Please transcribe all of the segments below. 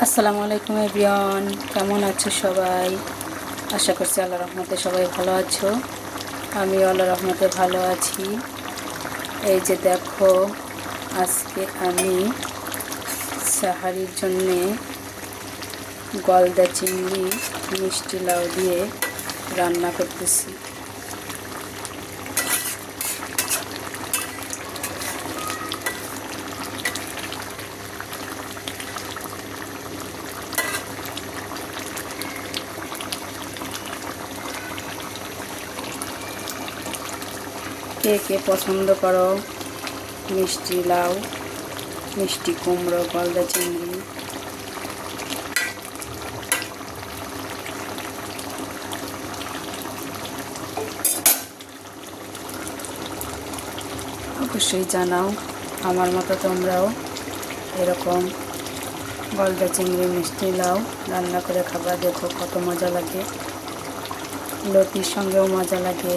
আসসালামু আলাইকুম এভরিওয়ান, কেমন আছো সবাই? আশা করছি আল্লাহর রহমতে সবাই ভালো আছো। আমি আল্লাহর রহমতে ভালো আছি। এই যে দেখো, আজকে আমি সাহারির জন্যে গলদা চিংড়ি মিষ্টি লাউ দিয়ে রান্না করতেছি। কে কে পছন্দ করো মিষ্টি লাউ, মিষ্টি কুমড়ো, গলদা চিংড়ি? অবশ্যই জানাও, আমার মতো তোমরাও এরকম গলদা চিংড়ি মিষ্টি লাউ রান্না করে খাবার, দেখো কত মজা লাগে। লতির সঙ্গেও মজা লাগে,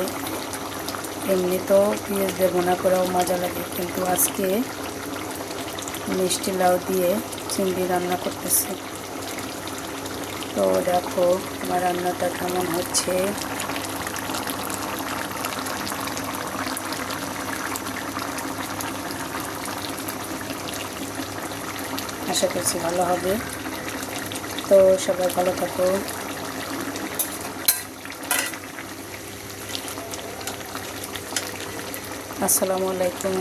এমনি তো পেঁয়াজ বেগুনা করেও মজা লাগে, কিন্তু আজকে মিষ্টি লাউ দিয়ে চিংড়ি রান্না করতেছি। তো দেখো আমার রান্নাটা কেমন হচ্ছে। আশা করছি ভালো হবে। তো সবাই ভালো থাকো। আসসালামু আলাইকুম।